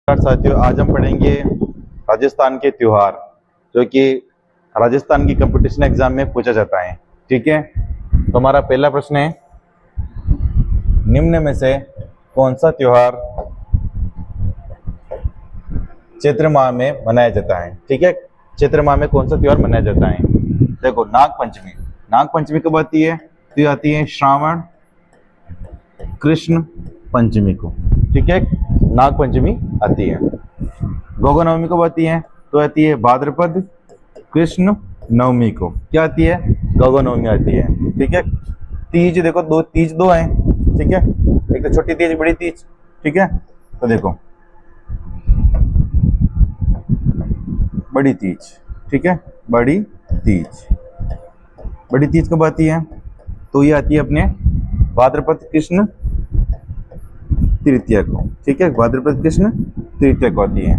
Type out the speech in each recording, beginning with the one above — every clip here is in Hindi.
साथियों, आज हम पढ़ेंगे राजस्थान के त्योहार जो कि राजस्थान की कंपटीशन एग्जाम में पूछा जाता है। ठीक है, तो हमारा पहला प्रश्न है, निम्न में से कौन सा त्योहार चैत्र माह में मनाया जाता है। ठीक है, चैत्र माह में कौन सा त्योहार मनाया जाता है। देखो, नाग पंचमी। नाग पंचमी कब आती है? तो ये आती है श्रावण कृष्ण पंचमी को। ठीक है, नाग पंचमी आती है। गोगा नवमी कब आती है? तो आती है भाद्रपद कृष्ण नवमी को। क्या आती है? गोगा नवमी आती है। ठीक है, तीज देखो, दो तीज दो हैं। ठीक है, एक तो छोटी तीज, बड़ी तीज। ठीक है, तो देखो बड़ी तीज। ठीक है, बड़ी तीज। बड़ी तीज कब आती है? तो ये आती है अपने भाद्रपद कृष्ण तृतीया को। ठीक है, भाद्रपद कृष्ण तृतीया को आती है।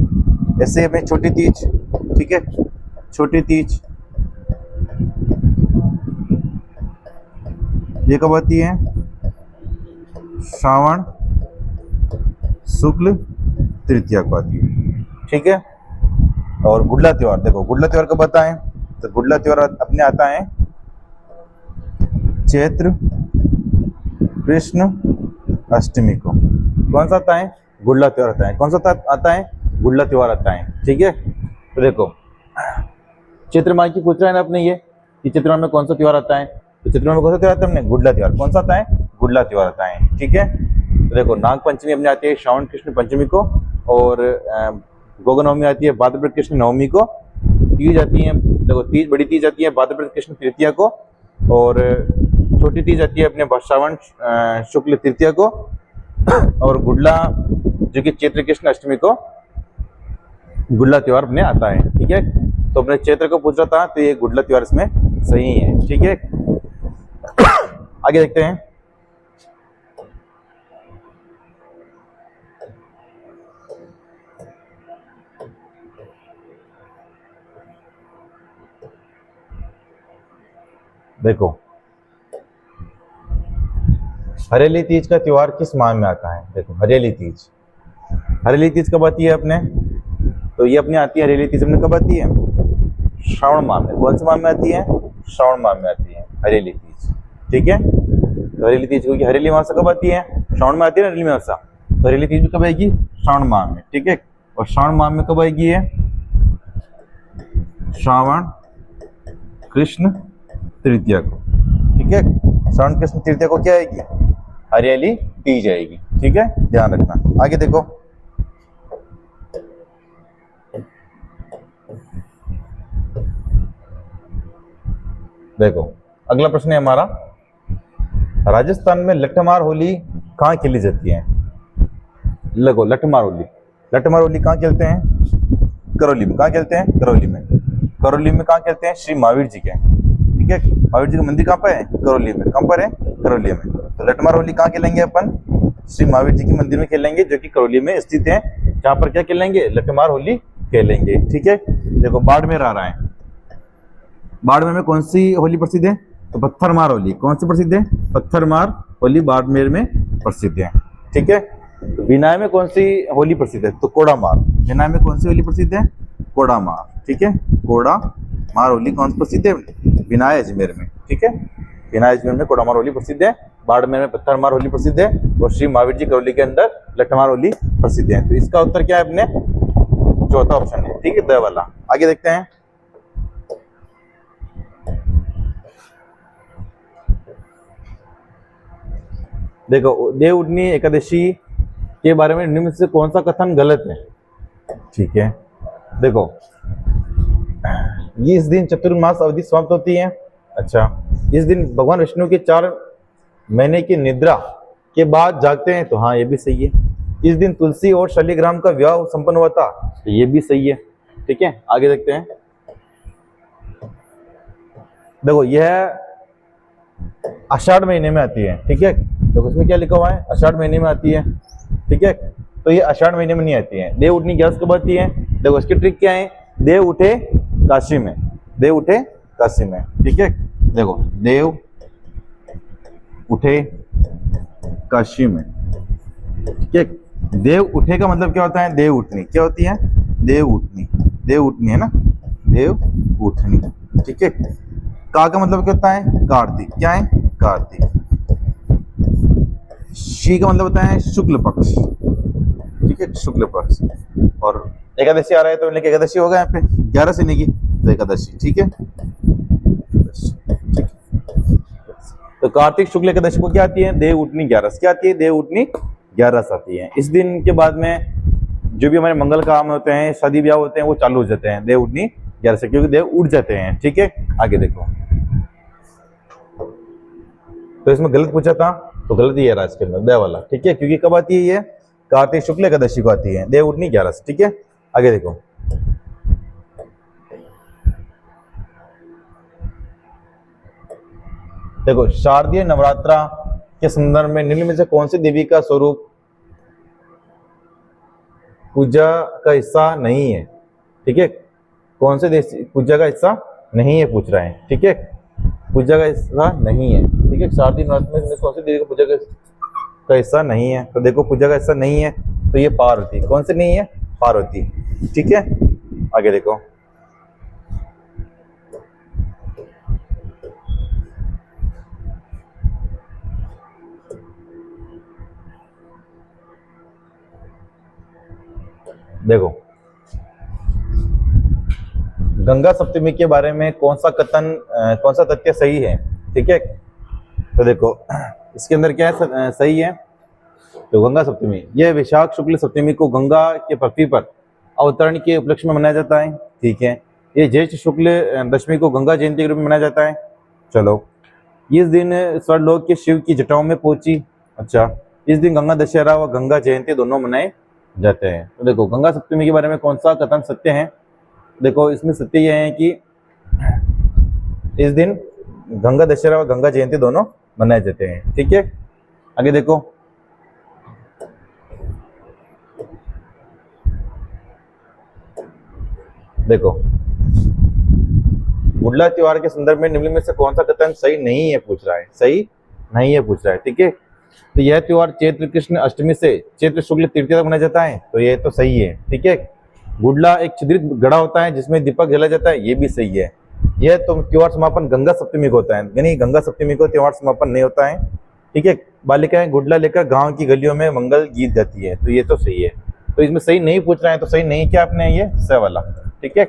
ऐसे अपने छोटी तीज। ठीक है, छोटी तीज ये कब आती है? श्रावण शुक्ल तृतीया को आती है। ठीक है, और गुडला त्योहार देखो, गुडला त्योहार कब आता है? तो गुडला त्योहार अपने आता है चैत्र कृष्ण अष्टमी को। कौन सा आता है? गुडला त्योहार आता है। कौन सा आता है? गुडला त्योहार आता है। ठीक है, तो देखो चैत्र माह की पूछ रहा है ना अपने, ये कि चैत्र माह में कौन सा त्योहार आता है। तो चैत्र माह में कौन सा त्योहार आता है अपने? गुडला त्योहार। कौन सा आता है? गुडला त्योहार आता है। ठीक है, तो देखो नाग पंचमी अपने आती है श्रावण कृष्ण पंचमी को, और गोगा नवमी आती है भाद्रपद कृष्ण नवमी को। तीज आती है, देखो तीज, बड़ी तीज आती है भाद्रपद कृष्ण तृतीया को, और छोटी तीज आती है अपने श्रावण शुक्ल तृतीया को, और गुडला जो कि चैत्र कृष्ण अष्टमी को गुडला त्योहार अपने आता है। ठीक है, तो अपने चैत्र को पूछ रहा था, तो ये गुडला त्योहार इसमें सही है। ठीक है, आगे देखते हैं। देखो, हरेली तीज का त्योहार किस माह में आता है? देखो हरेली तीज, हरेली तीज कब आती है अपने? तो ये अपने आती है हरेली तीज अपने कब आती है? श्रावण माह में। कौन से माह में आती है? श्रावण माह में आती है हरेली तीज। ठीक है, तो हरेली तीज क्योंकि हरेली मासा कब आती है? श्रावण में आती है ना हरेली मासा, तो हरेली तीज भी कब आएगी? श्रावण माह में। ठीक है, और श्रावण माह में कब आएगी ये? श्रावण कृष्ण तृतीया को। ठीक है, श्रावण कृष्ण तृतीया को क्या आएगी? हरियाली तीज आएगी। ठीक है, ध्यान रखना। आगे देखो, देखो अगला प्रश्न है हमारा, राजस्थान में लठमार होली कहाँ खेली जाती है? लगो, लठमार होली, लठमार होली कहाँ खेलते हैं? करौली में। कहाँ खेलते हैं? करौली में। करौली में कहाँ खेलते हैं? श्री महावीर जी के। ठीक है, महावीर जी का मंदिर कहाँ पर है? करौली में। कहाँ पर है? करौली में। तो लठमार होली कहाँ खेलेंगे अपन? श्री महावीर जी के मंदिर में खेलेंगे, जो कि करौली में स्थित है। जहाँ पर क्या खेलेंगे? लठमार होली खेलेंगे। ठीक है, देखो बाड़मेर आ रहा है। बाड़मेर में कौन सी होली प्रसिद्ध है? तो पत्थरमार होली। कौन सी प्रसिद्ध है? पत्थरमार होली बाड़मेर में प्रसिद्ध है। ठीक है, तो बिनाय में कौन सी होली प्रसिद्ध है? तो कोड़ामार। बिनाय में कौन सी होली प्रसिद्ध है? कोड़ामार। ठीक है, कोड़ामार होली कौन सी प्रसिद्ध है? बिनाय अजमेर में। ठीक है, बिनाय अजमेर में कोड़ामार होली प्रसिद्ध है, बाड़मेर में पत्थरमार होली प्रसिद्ध है, और श्री महावीर जी करौली के अंदर लठमार होली प्रसिद्ध है। तो इसका उत्तर क्या है अपने? चौथा ऑप्शन है। ठीक है, द वाला। आगे देखते हैं। देखो, देवउठनी एकादशी के बारे में निम्न से कौन सा कथन गलत है? ठीक है, देखो ये इस दिन चतुर्मास अवधि समाप्त होती है। अच्छा, इस दिन भगवान विष्णु के 4 महीने की निद्रा के बाद जागते हैं। तो हाँ, ये भी सही है। इस दिन तुलसी और शालिग्राम का विवाह संपन्न हुआ था। तो ये भी सही है। ठीक है, आगे देखते हैं। देखो, यह आषाढ़ महीने में आती है। ठीक है, तो उसमें क्या लिखा हुआ है? आषाढ़ महीने में आती है। ठीक है, तो ये आषाढ़ महीने में नहीं आती है। देव उठनी ग्यारस कब आती है? देखो इसकी ट्रिक क्या है? देव उठे काशी में। देव उठे काशी में। ठीक है, देखो देव उठे काशी में। ठीक है, देव उठे का मतलब क्या होता है? देव उठनी। क्या होती है? देव उठनी। देव उठनी है ना, देव उठनी। ठीक है। का मतलब क्या होता है? कार्तिक। क्या है? कार्तिक। शी का मतलब होता है शुक्ल पक्ष। ठीक है, शुक्ल पक्ष। और एकादशी आ रहा है तो इनकी एकादशी होगा यहाँ पे 11 से की तो एकादशी। ठीक है, तो कार्तिक शुक्ल एकादशी को क्या आती है? देव उठनी 11। क्या आती है? देव उठनी 11 आती है। इस दिन के बाद में जो भी हमारे मंगल काम होते हैं, शादी ब्याह होते हैं, वो चालू हो जाते हैं देव उठनी 11 से, क्योंकि देव उठ जाते हैं। ठीक है, आगे देखो। तो इसमें गलत पूछा था तो गलत ही है राज के अंदर देव वाला। ठीक है, क्योंकि कब आती है ये? कार्तिक शुक्ल एकादशी को आती है देव उठनी 11 से। ठीक है, आगे देखो। देखो, शारदीय नवरात्रा के संदर्भ में निम्न में से कौन सी देवी का स्वरूप पूजा का हिस्सा नहीं है? ठीक है, कौन से पूजा का हिस्सा नहीं है पूछ रहा है। ठीक है, पूजा का हिस्सा नहीं है। ठीक है, शारदीय नवरात्र में कौन सी देवी का पूजा का हिस्सा नहीं है? तो देखो, पूजा का हिस्सा नहीं है तो ये पार्वती। कौन सी नहीं है? पार्वती। ठीक है, आगे देखो। देखो, गंगा सप्तमी के बारे में कौन सा कथन, कौन सा तथ्य सही है? ठीक है, तो देखो इसके अंदर क्या है सही है। तो गंगा सप्तमी यह वैशाख शुक्ल सप्तमी को गंगा के पृथ्वी पर अवतरण के उपलक्ष्य में मनाया जाता है। ठीक है, ये ज्येष्ठ शुक्ल दशमी को गंगा जयंती के रूप में मनाया जाता है। चलो, इस दिन स्वर्गलोक के शिव की जटाओं में पहुंची। अच्छा, इस दिन गंगा दशहरा व गंगा जयंती दोनों मनाए जाते हैं। तो देखो, गंगा सप्तमी के बारे में कौन सा कथन सत्य है? देखो, इसमें सत्य यह है कि इस दिन गंगा दशहरा व गंगा जयंती दोनों मनाए जाते हैं। ठीक है, आगे देखो। देखो, गुडला त्योहार के संदर्भ में निम्न में से कौन सा कथन सही नहीं है पूछ रहा है? सही नहीं है पूछ रहा है। ठीक है, तो यह त्योहार चैत्र कृष्ण अष्टमी से चैत्र शुक्ल तृतीया तक मनाया जाता है, तो ये तो सही है। ठीक है, गुडला एक छिद्रित गड़ा होता है जिसमें दीपक जला जाता है, ये भी सही है। यह तो त्योहार समापन गंगा सप्तमी को होता है, यानी गंगा सप्तमी को त्योहार समापन नहीं होता है। ठीक है, बालिकाएं गुडला लेकर गांव की गलियों में मंगल गीत गाती है, तो ये तो सही है। तो इसमें सही नहीं पूछ रहे हैं, तो सही नहीं क्या आपने? ये स वाला। ठीक है,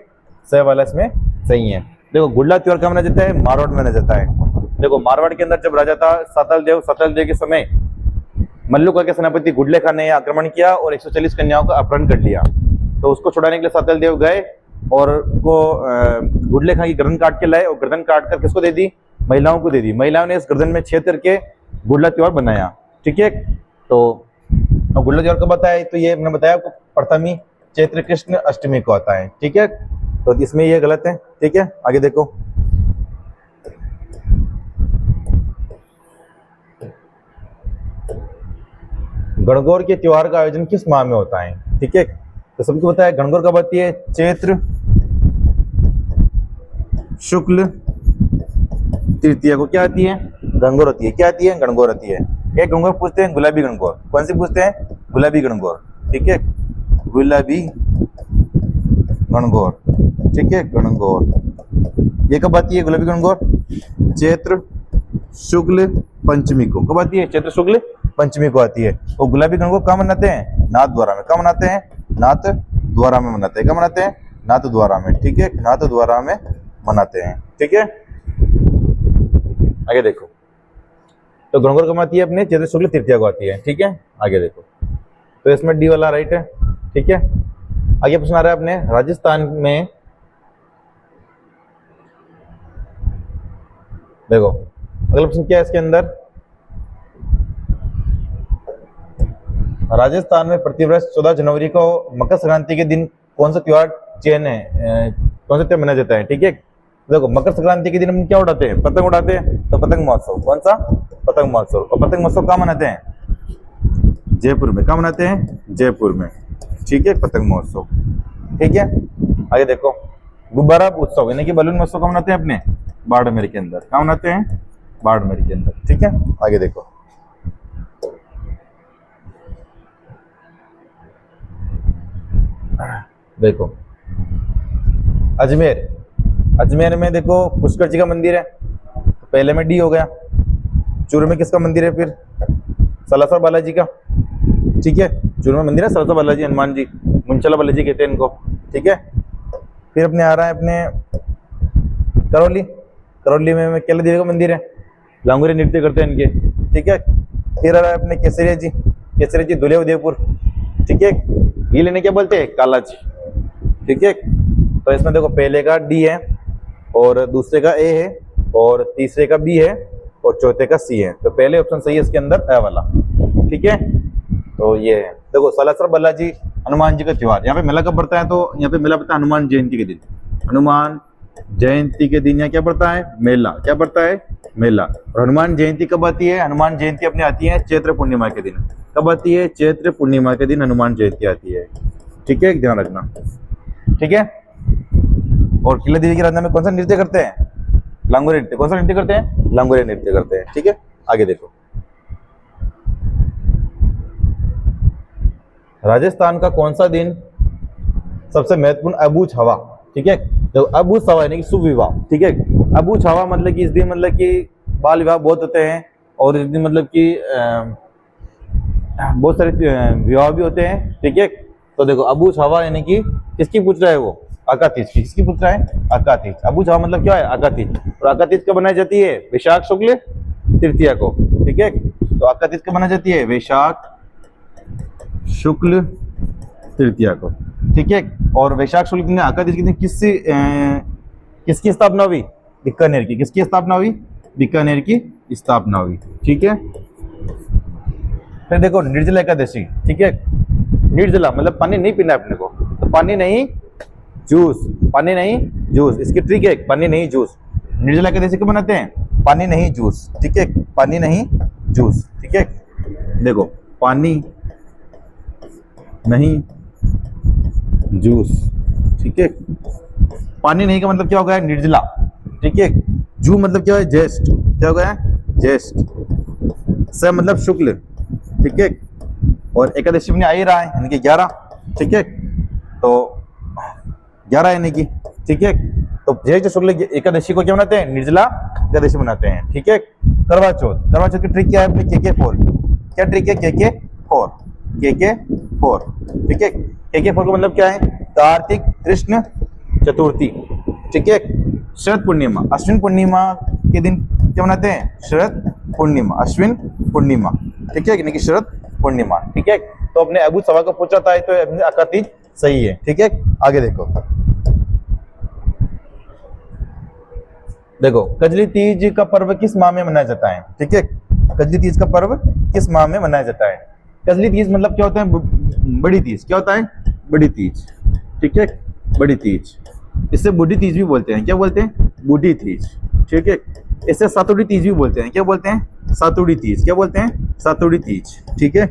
स वाला इसमें सही है। देखो, गुडला त्योहार कब मनाया जाता है? मारवाड़ में मनाया जाता है। देखो, मारवाड़ के अंदर जब राजा था सातल देव के समय मल्लुका के सेनापति गुडले खान ने आक्रमण किया और 140 कन्याओं का अपहरण कर लिया। तो उसको छुड़ाने के लिए सातल देव गए और उनको गुडले खान की गर्दन काट के लाए, और गर्दन काट कर किसको दे दी? महिलाओं को दे दी। महिलाओं ने इस गर्दन में छेद करके गुडला त्योहार बनाया। ठीक है, तो गुडला त्योहार कब आता है? तो ये मैंने बताया आपको, प्रथमी चैत्र कृष्ण अष्टमी को आता है। ठीक है, तो इसमें ये गलत है। ठीक है, आगे देखो। गणगौर के त्योहार का आयोजन किस माह में होता है? ठीक है, तो सबको पता है गणगौर कब आती है? चैत्र शुक्ल तृतीया को क्या आती है? गणगौर होती है। क्या आती है? गणगौर आती है। एक गणगौर पूछते हैं, गुलाबी गणगौर। कौन सी पूछते हैं? गुलाबी गणगौर। ठीक है, गुलाबी गणगौर। ठीक है, गणगौर ये कब आती है? गुलाबी गणगौर चैत्र शुक्ल पंचमी को। कब आती है? चैत्र शुक्ल पंचमी को आती है। और गुलाबी गणगौर कहाँ मनाते हैं? नाथ द्वारा में। कहाँ मनाते हैं? नाथ द्वारा में मनाते हैं। कहाँ मनाते हैं? नाथ द्वारा में। ठीक है, नाथ द्वारा में मनाते हैं। ठीक है, आगे देखो। तो गणगौर कब आती है? अपने चैत्र शुक्ल तृतीया को आती है। ठीक है, आगे देखो। तो इसमें डी वाला राइट है। ठीक है, आगे प्रश्न आ रहा है अपने राजस्थान में। देखो, अगला प्रश्न क्या है इसके अंदर? राजस्थान में प्रतिवर्ष 14 जनवरी को मकर संक्रांति के दिन कौन सा त्योहार कौन सा त्योहार मनाया जाता है? ठीक है, देखो, मकर संक्रांति के दिन हम क्या उड़ाते हैं? पतंग उड़ाते हैं। तो पतंग महोत्सव। कौन सा? पतंग महोत्सव। और पतंग महोत्सव कहाँ मनाते हैं? जयपुर में। कहाँ मनाते हैं? जयपुर में। ठीक है, पतंग महोत्सव। ठीक है, आगे देखो। गुब्बारा उत्सव यानी कि बलून महोत्सव कहाँ मनाते हैं? अपने बाड़मेर के अंदर। कहाँ मनाते हैं? बाड़मेर के अंदर। ठीक है, आगे देखो। देखो अजमेर, अजमेर में देखो पुष्कर जी का मंदिर है, तो पहले में डी हो गया। चूरू में किसका मंदिर है फिर? सलासर बालाजी का, ठीक है। चूरू में मंदिर है सलासर बालाजी, हनुमान जी, मुंचला बालाजी कहते हैं इनको, ठीक है। फिर अपने आ रहा है अपने करौली, करौली में केला देवी का मंदिर है, लांगुरे नृत्य करते हैं इनके, ठीक है। फिर आ रहा है अपने केसरिया जी, केसरिया जी दुल्हे उदयपुर, ठीक है। ये लेने क्या बोलते हैं? काला जी, ठीक है। तो इसमें देखो पहले का डी है और दूसरे का ए है और तीसरे का बी है और चौथे का सी है, तो पहले ऑप्शन सही है इसके अंदर ए वाला, ठीक है। तो ये है देखो सालासर बालाजी हनुमान जी का त्योहार, यहाँ पे मेला कब पड़ता है? तो यहाँ पे मेला पड़ता है हनुमान जयंती के दिन, हनुमान जयंती के दिन यहाँ क्या पड़ता है? मेला। क्या पड़ता है? मेला। और हनुमान जयंती कब आती है? हनुमान जयंती अपनी आती है चैत्र पूर्णिमा के दिन। कब आती है? चैत्र पूर्णिमा के दिन हनुमान जयंती आती है, ठीक है, ध्यान रखना, ठीक है। और किला देवी की आराधना में कौन सा नृत्य करते हैं? लांगुरे नृत्य। कौन सा नृत्य करते हैं? लांगुरे नृत्य करते हैं, ठीक है। आगे देखो राजस्थान का कौन सा दिन सबसे महत्वपूर्ण अबूझ हवा, ठीक है। तो अबूझ हवा यानी कि शुभ विवाह, ठीक है। अबूझ हवा मतलब कि इस दिन मतलब कि बाल विवाह बहुत होते हैं और इस दिन मतलब कि बहुत सारे विवाह भी होते हैं, ठीक है। तो देखो अबूझ हवा यानी कि किसकी पूछ रहा है वो? अकातीज की। किसकी पूछ रहा है? अकातीज। अबूझ हवा मतलब क्या है? अकातीज। और अकातीज कब बनाई जाती है? वैशाख शुक्ल तृतीया को, ठीक है। तो अकातीज कब बनाई जाती है? वैशाख शुक्ल तृतीया को, ठीक है। और वैशाख शुक्ल दिन अकातीज के दिन किसकी स्थापना हुई? बीकानेर की। किसकी स्थापना हुई? बीकानेर की स्थापना हुई, ठीक है। फिर देखो निर्जला एकादशी, ठीक है। निर्जला मतलब पानी नहीं पीना है अपने को, तो पानी नहीं जूस, पानी नहीं जूस, इसकी ट्रिक है, पानी नहीं जूस। निर्जला एकादशी कब बनाते हैं? पानी नहीं जूस, ठीक है, पानी नहीं जूस, ठीक है। देखो पानी नहीं जूस, ठीक है। पानी नहीं का मतलब क्या हो गया? निर्जला, ठीक है। जू मतलब क्या है? ज्येष्ठ। क्या हो गया? ज्येष्ठ। स मतलब शुक्ल, ठीक है। और एकादशी में आ ही रहा है यानी कि 11, ठीक है। तो 11 यानी कि, ठीक है। तो ज्येष्ठ शुक्ल एकादशी को क्या बनाते हैं? निर्जला एकादशी बनाते हैं, ठीक है। करवा चौथ, करवा चौथ की ट्रिक क्या है? अपने KK4। क्या ट्रिक है? KK4, KK4, ठीक है। KK4 का मतलब क्या है? कार्तिक कृष्ण चतुर्थी, ठीक है। शरद पूर्णिमा, अश्विन पूर्णिमा के दिन क्या मनाते हैं? शरद पूर्णिमा, अश्विन पूर्णिमा, ठीक है, यानी कि शरद पूर्णिमा, ठीक है। तो अपने अबूझ हवा को पूछा था तो अपने अकातीज सही है, ठीक है। आगे देखो, देखो कजली तीज का पर्व किस माह में मनाया जाता है? ठीक है, कजली तीज का पर्व किस माह में मनाया जाता है? कजली तीज मतलब क्या होता है? बड़ी तीज। क्या होता है? बड़ी तीज, ठीक है, बड़ी तीज। इससे बूढ़ी तीज भी बोलते हैं। क्या बोलते हैं? बूढ़ी तीज, ठीक है। इससे सातुड़ी तीज भी बोलते हैं। क्या बोलते हैं? सातुड़ी तीज। क्या बोलते हैं? सातुड़ी तीज, ठीक है।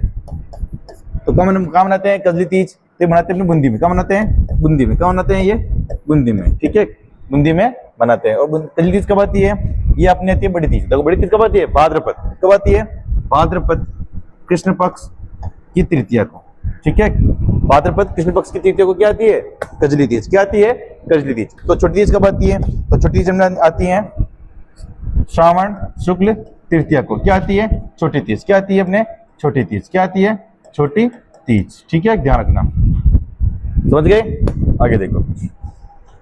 तो कहाँ मनाते हैं कजली तीज? तो मनाते हैं अपने बूंदी में। कहाँ मनाते हैं? बूंदी में। कहाँ मनाते हैं? ये बूंदी में, ठीक है, बूंदी में मनाते हैं। और कजली तीज कब आती है? ये अपनी आती है बड़ी तीज। देखो बड़ी तीज कब आती है? भाद्रपद। कब आती है? भाद्रपद कृष्ण पक्ष की तृतीया को, ठीक है। भाद्रपद कृष्ण पक्ष की तृतीया को क्या आती है? कजली तीज। क्या आती है? कजली तीज। तो छोटी तीज कब आती है? तो छोटी तीज आती है श्रावण शुक्ल तृतीया को। क्या आती है? छोटी तीज। क्या आती है अपने? छोटी तीज। क्या आती है? छोटी तीज, ठीक है, ध्यान रखना। समझ गए? आगे देखो,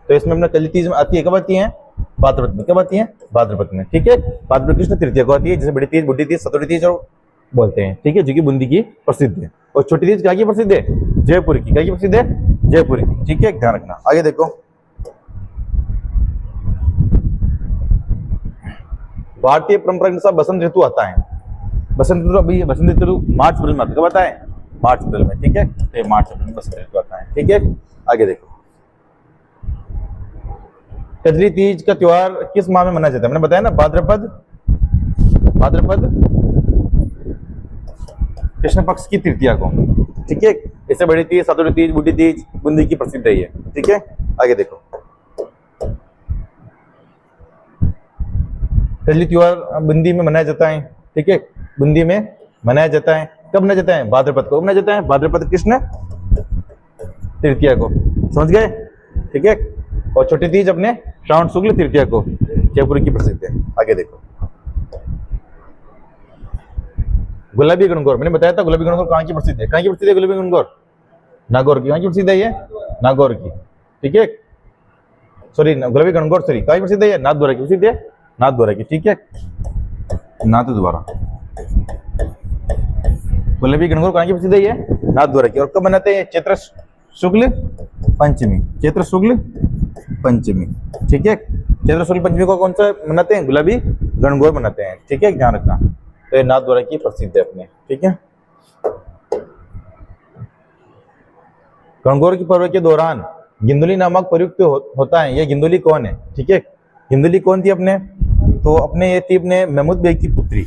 तो इसमें अपना कजली तीज में आती है। कब आती है? भाद्रपद में। कब आती है? भाद्रपद में, ठीक है। भाद्रपद कृष्ण तृतीया को आती है, जैसे बड़ी तीज, बुढ़ी तीज, सतुड़ी तीज और बोलते हैं, ठीक है, जो कि बूंदी की प्रसिद्ध है। और छोटी तीज क्या की प्रसिद्ध है? जयपुर की। क्या की प्रसिद्ध है? जयपुर की, ठीक है, ध्यान रखना। आगे देखो, भारतीय परंपरा के अनुसार बसंत ऋतु आता है। बसंत ऋतु अभी बसंत ऋतु मार्च अप्रैल में आता है। कब आता है? मार्च अप्रैल में, ठीक है। तो मार्च अप्रैल में बसंत ऋतु आता है, ठीक है। आगे देखो, कजली तीज का त्योहार किस माह में मनाया जाता है? मैंने बताया ना, भाद्रपद, भाद्रपद कृष्ण पक्ष की तृतीया को, ठीक है। इससे बड़ी तीज, सतुड़ी तीज, बूढ़ी तीज बूंदी की प्रसिद्ध है ये, ठीक है। आगे देखो, कजली त्योहार बूंदी में मनाया जाता है, ठीक है, बूंदी में मनाया जाता है। कब मनाया जाता है? भाद्रपद को। मनाया जाता है भाद्रपद कृष्ण तृतीया को, समझ गए? ठीक है। और छोटी तीज अपने श्रावण शुक्ल तृतीया को जयपुर की प्रसिद्ध है। आगे देखो, गुलाबी गणगौर, मैंने बताया था गुलाबी गणगौर कहाँ की प्रसिद्ध है? कहाँ की प्रसिद्ध है गुलाबी गणगौर? नागौर की। कहाँ की प्रसिद्ध है ये? नागौर की। ठीक है, सॉरी गुलाबी गणगौर, सॉरी कहाँ की प्रसिद्ध है ये? नाथद्वारा की प्रसिद्ध है, नाथद्वारा की। ठीक है, नाथद्वारा। गुलाबी गणगौर कहाँ की प्रसिद्ध है ये? नाथद्वारा की। और कब मनाते हैं? चैत्र शुक्ल पंचमी, चैत्र शुक्ल पंचमी। ठीक है, चैत्र शुक्ल पंचमी को कौन सा मनाते हैं? गुलाबी गणगौर मनाते हैं। ठीक है, ध्यान रखना। तो ये नाथद्वारा की प्रसिद्ध है अपने। ठीक है, गणगौर के पर्व के दौरान गिंदुली नामक प्रयुक्त होता है। ये गिंदुली कौन है? ठीक है, गिंदुली कौन थी अपने? तो अपने ये थी अपने महमूद बेग की पुत्री।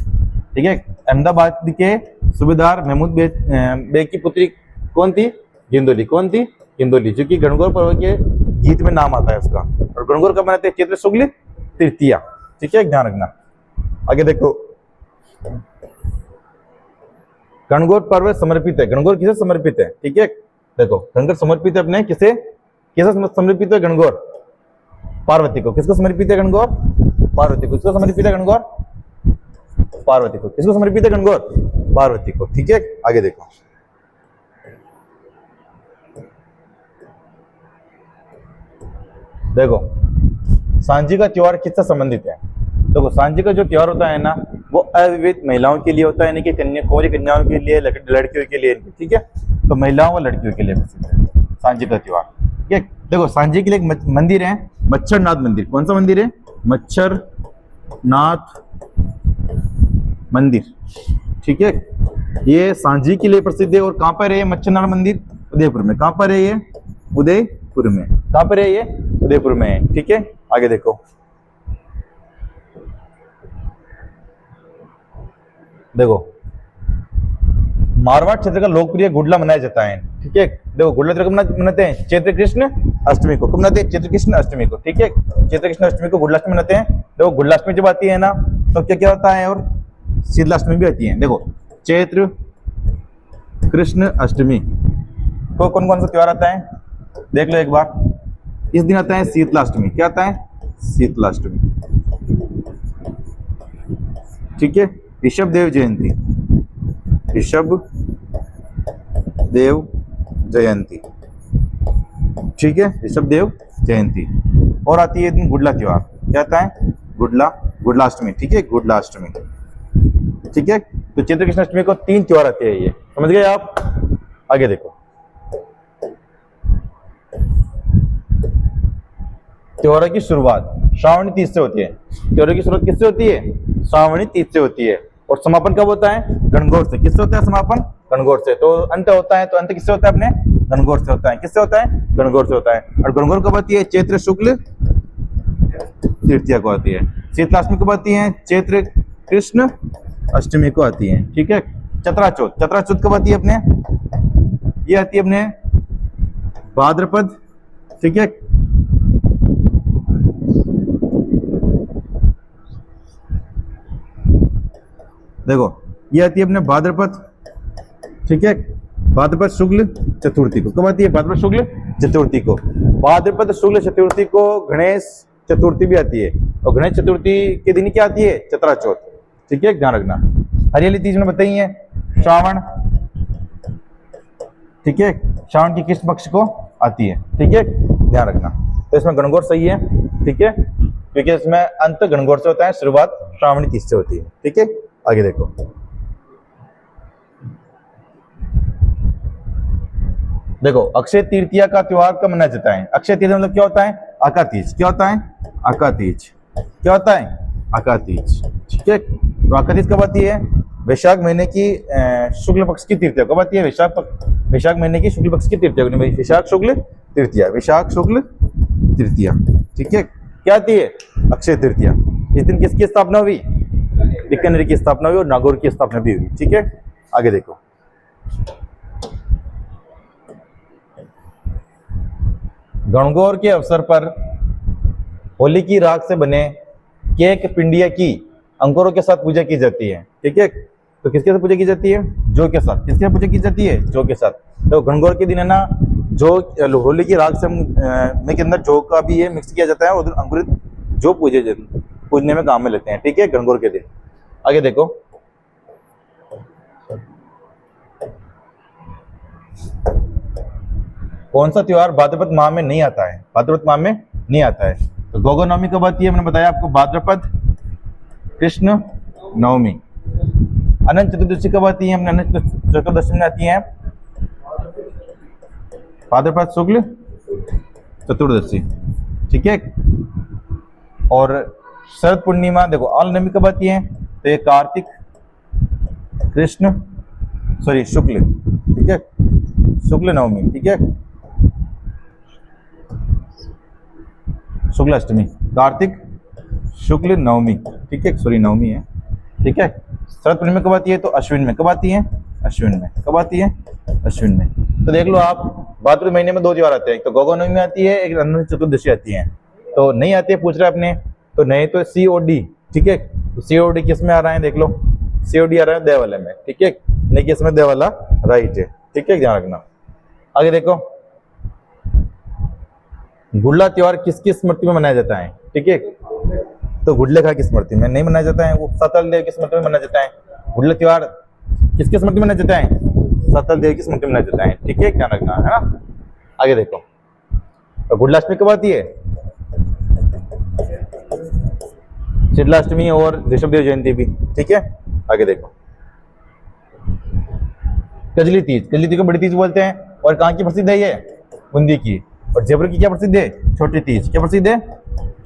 ठीक है, अहमदाबाद के सूबेदार महमूद बेग की पुत्री कौन थी? गिंदुली। कौन थी? गिंदुली, जो कि गणगौर पर्व के गीत में नाम आता है उसका। और गणगौर कब मनाते हैं? चैत्र शुक्ल तृतीया। ठीक है, ध्यान रखना। आगे देखो, गणगौर पर्व समर्पित है। गणगौर किसे समर्पित है? ठीक है, देखो गणगौर समर्पित है अपने किसे? किसे समर्पित है गणगौर? पार्वती को। किसको समर्पित है गणगौर? पार्वती को। किसको समर्पित है गणगौर? पार्वती को। किसको समर्पित है गणगौर? पार्वती को। ठीक है, आगे देखो, देखो सांझी का त्योहार किससे संबंधित है? देखो सांझी का जो त्योहार होता है ना, वो अविवाहित महिलाओं के लिए होता है, यानी कि कुंवारी कन्याओं के लिए, लड़कियों के लिए। ठीक है, तो महिलाओं और लड़कियों के लिए प्रसिद्ध है सांझी का त्योहार। ठीक है, देखो सांझी के लिए एक मंदिर है, मच्छरनाथ मंदिर। कौन सा मंदिर है? मच्छरनाथ मंदिर। ठीक है, ये सांझी के लिए प्रसिद्ध है। और कहाँ पर है ये मच्छरनाथ मंदिर? उदयपुर में। कहाँ पर है ये? उदयपुर में। कहाँ पर है ये? उदयपुर में है। ठीक है, आगे देखो, देखो मारवाड़ क्षेत्र का लोकप्रिय गुडला मनाया जाता है। ठीक है, देखो गुडला कब मनाते हैं? चैत्र कृष्ण अष्टमी को। कब मनाते हैं? चैत्र कृष्ण अष्टमी को। ठीक है, चैत्र कृष्ण अष्टमी को गुडलाष्टमी मनाते हैं। देखो गुडलाष्टमी जब आती है ना, तो क्या क्या होता है? और शीतलाष्टमी भी आती है। देखो चैत्र कृष्ण अष्टमी को कौन कौन सा त्योहार आता है? देख लो एक बार। इस दिन आता है शीतलाष्टमी। क्या आता है? शीतलाष्टमी। ठीक है, ऋषभ देव जयंती, ऋषभ देव जयंती। ठीक है, ऋषभ देव जयंती। और आती है दिन गुडला त्योहार। क्या आता है? गुडलाष्टमी। ठीक है, गुडलाष्टमी। ठीक है, तो चैत्र कृष्ण अष्टमी को 3 त्योहार आते हैं, ये समझ गए आप? आगे देखो, त्योहारों की शुरुआत श्रावणी तीज से होती है। त्योहारों की शुरुआत किससे होती है? श्रावणी तीज से होती है। और समापन कब होता है? गणगौर से। किससे होता है समापन? गणगौर से। तो अंत होता है, तो अंत किससे होता है अपने? गणगौर से होता है। किससे होता है? गणगौर से होता है। और गणगौर कब आती है? चैत्र शुक्ल तृतीया को आती है। शीतलाष्टमी कब आती है? चैत्र कृष्ण अष्टमी को आती है। ठीक है, चतरा चौथ कब आती है अपने? ये आती है अपने भाद्रपद। ठीक है, देखो ये आती है अपने भाद्रपद। ठीक है, भाद्रपद शुक्ल चतुर्थी को। कब आती है? भाद्रपद शुक्ल चतुर्थी को। भाद्रपद शुक्ल चतुर्थी को गणेश चतुर्थी भी आती है। और गणेश चतुर्थी के दिन क्या आती है? चतरा चौथ। ठीक है, ध्यान रखना। हरियाली तीज में बताई है श्रावण। ठीक है, श्रावण की किस पक्ष को आती है? ठीक है, ध्यान रखना। तो इसमें गणगौर सही है। ठीक है, क्योंकि इसमें अंत गणगौर से होता है, शुरुआत श्रावणी तीज से होती है। ठीक है, आगे देखो, देखो अक्षय तृतीया का त्योहार कब मनाया जाता है? अक्षय तृतीया मतलब क्या होता है? आका तीज। क्या होता है? आका तीज। क्या होता है? आका तीज। ठीक है, तो आका तीज कब आती है? वैशाख महीने की शुक्ल पक्ष की तृतीया। कब आती है? वैशाख महीने की शुक्ल पक्ष की तृतीया। वैशाख शुक्ल तृतीया, वैशाख शुक्ल तृतीया। ठीक है, क्या आती है? अक्षय तृतीया। इस दिन किसकी स्थापना हुई? बीकानेर की स्थापना हुई और नागौर की स्थापना भी हुई। ठीक है, आगे देखो, गणगौर के अवसर पर होली की राख से बने केक पिंडिया की अंकुरों के साथ पूजा की जाती है। ठीक है, तो किसके साथ पूजा की जाती है? जौ के साथ। किसके साथ पूजा की जाती है? जौ के साथ। तो गणगौर के दिन है ना, जो होली की राग से में के अंदर जौ का भी ये मिक्स किया जाता है और अंकुरित जो पूजने में काम में लेते हैं, ठीक है, गणगौर के दिन। आगे देखो, कौन सा त्योहार भाद्रपद माह में नहीं आता है? भाद्रपद माह में नहीं आता है। तो गोगो नवमी कब आती है? मैंने बताया आपको, भाद्रपद कृष्ण नवमी। अनंत चतुर्दशी कब आती है? हमने अनंत चतुर्दशी में आती है भाद्रपद शुक्ल चतुर्दशी, ठीक है। और शरद पूर्णिमा देखो आल नवमी कब आती है? तो ये कार्तिक कृष्ण शुक्ल, ठीक है, शुक्ल नवमी, ठीक है, शुक्ल अष्टमी, कार्तिक शुक्ल नवमी, ठीक है, नवमी है, ठीक है। शरद पूर्णिमा कब आती है? तो अश्विन में। कब आती है? अश्विन में। कब आती है? अश्विन में। तो देख लो आप, भाद्रपद महीने में 2 त्योहार आते हैं, एक तो गोगो नवमी आती है, एक अनंत चतुर्दशी आती है। तो नहीं आती है पूछ रहे अपने, तो नहीं तो COD, ठीक है। तो COD किस में आ रहा है? देख लो, COD आ रहा है देवाला में, ठीक है, नहीं किस में? देवाला राइट है, ठीक है, ध्यान रखना। आगे देखो, गुड़ला त्योहार किसकी स्मृति में मनाया जाता है? ठीक है, तो गुड़ले खा की स्मृति में नहीं मनाया जाता है, वो सतल देव की स्मृति में मनाया जाता है। गुड़ला त्योहार किसकी स्मृति में मनाया जाता है? सतल देव की स्मृति में मनाया जाता है, ठीक है, ध्यान रखना, है ना। आगे देखो, तो गुड़लाष्टमी कब आती है? शीतलाष्टमी और ऋषभदेव जयंती भी, ठीक है। आगे देखो, कजली तीज, कजली तीज को बड़ी तीज बोलते हैं, और कहाँ की प्रसिद्ध है ये? बूंदी की। और जयपुर की क्या प्रसिद्ध है? छोटी तीज। क्या प्रसिद्ध है?